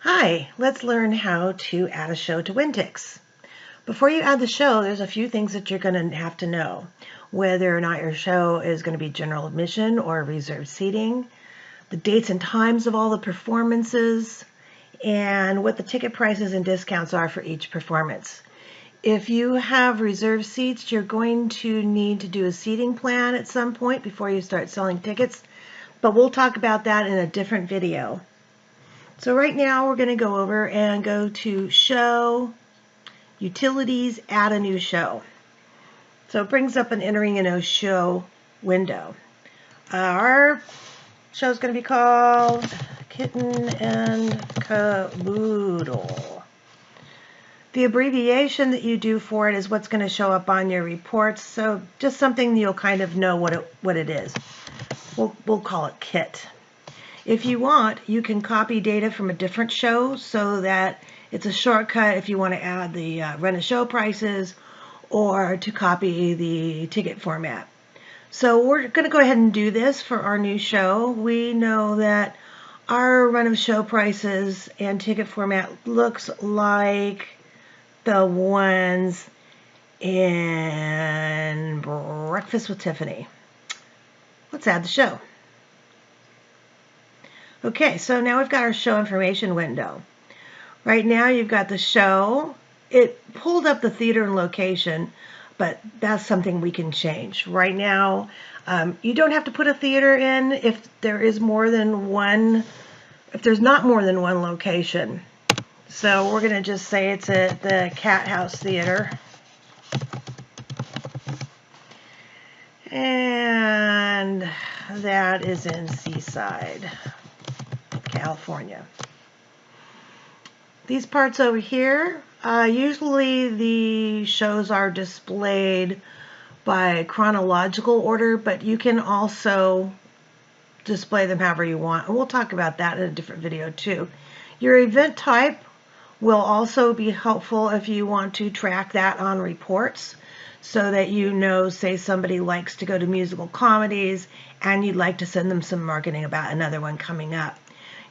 Hi, let's learn how to add a show to Wintix. Before you add the show, there's a few things that you're going to have to know. Whether or not your show is going to be general admission or reserved seating, the dates and times of all the performances, and what the ticket prices and discounts are for each performance. If you have reserved seats, you're going to need to do a seating plan at some point before you start selling tickets, but we'll talk about that in a different video. So right now we're going to go over and go to Show, Utilities, Add a New Show. So it brings up an entering a new show window. Our show is going to be called Kitten and Caboodle. The abbreviation that you do for it is what's going to show up on your reports. So just something you'll kind of know what it is. We'll call it KIT. If you want, you can copy data from a different show so that it's a shortcut if you want to add the rent a show prices or to copy the ticket format. So we're going to go ahead and do this for our new show. We know that our run of show prices and ticket format looks like the ones in Breakfast with Tiffany. Let's add the show. Okay, so now we've got our show information window. Right now you've got the show. It pulled up the theater and location, but that's something we can change. Right now, you don't have to put a theater in if there is more than one, if there's not more than one location. So we're going to just say it's at the Cat House Theater. And that is in Seaside, California. These parts over here, usually the shows are displayed by chronological order, but you can also display them however you want. And we'll talk about that in a different video too. Your event type will also be helpful if you want to track that on reports so that you know, say somebody likes to go to musical comedies and you'd like to send them some marketing about another one coming up.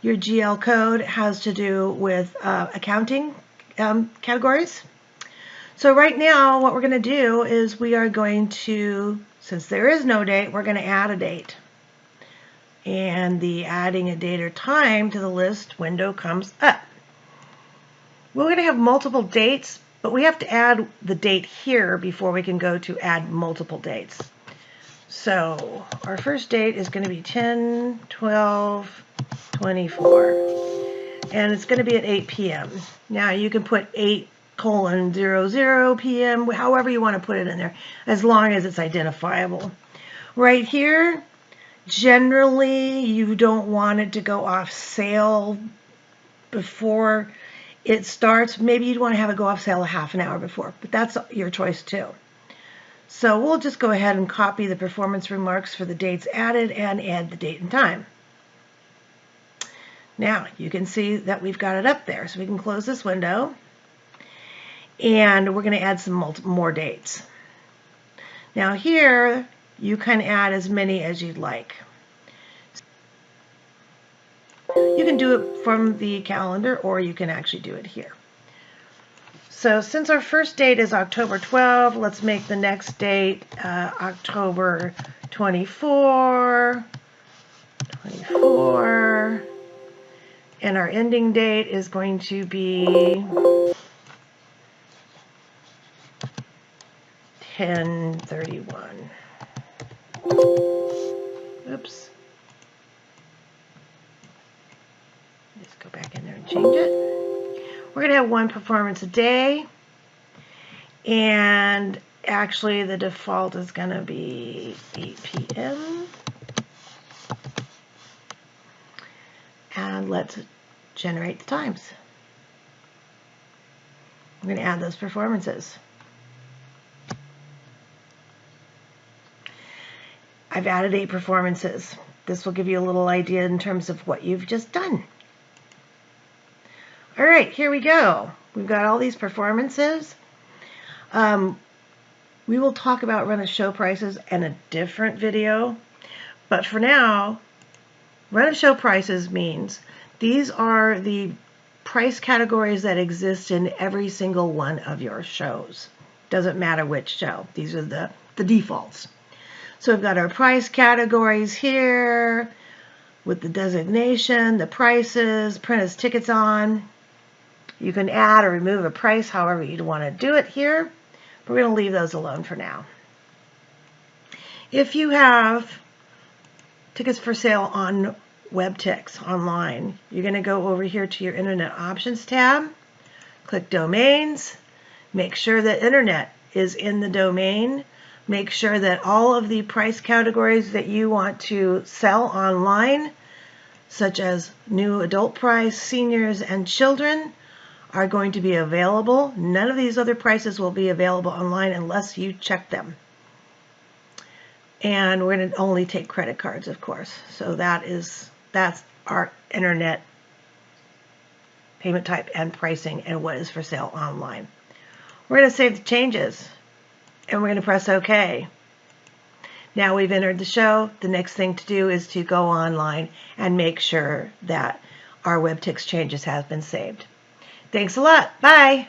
Your GL code has to do with accounting categories. So right now what we're going to do is we are going to, since there is no date, we're going to add a date. And the adding a date or time to the list window comes up. We're going to have multiple dates, but we have to add the date here before we can go to add multiple dates. So our first date is going to be 10/12/24, and it's going to be at 8 p.m. Now you can put 8:00 p.m., however you want to put it in there, as long as it's identifiable. Right here, generally you don't want it to go off sale before it starts. Maybe you'd want to have it go off sale a half an hour before, but that's your choice too. So we'll just go ahead and copy the performance remarks for the dates added and add the date and time. Now you can see that we've got it up there, so we can close this window and we're going to add some more dates. Now here you can add as many as you'd like. You can do it from the calendar or you can actually do it here. So since our first date is October 12, let's make the next date October 24, and our ending date is going to be 10/31. Oops. Just go back in there and change it. We're going to have one performance a day, and actually the default is going to be 8 p.m. And let's generate the times. We're going to add those performances. I've added 8 performances. This will give you a little idea in terms of what you've just done. All right, here we go. We've got all these performances. We will talk about run a show prices in a different video, but for now, run a show prices means these are the price categories that exist in every single one of your shows. Doesn't matter which show. These are the defaults. So we've got our price categories here with the designation, the prices, print as tickets on. You can add or remove a price however you'd want to do it here, but we're going to leave those alone for now. If you have tickets for sale on Webtix online, you're going to go over here to your Internet Options tab, click Domains, make sure that Internet is in the domain, make sure that all of the price categories that you want to sell online, such as new adult price, seniors, and children, are going to be available. None of these other prices will be available online unless you check them. And we're going to only take credit cards, of course. So that's our internet payment type and pricing and what is for sale online. We're going to save the changes and we're going to press OK. Now we've entered the show. The next thing to do is to go online and make sure that our Webtix changes have been saved. Thanks a lot. Bye.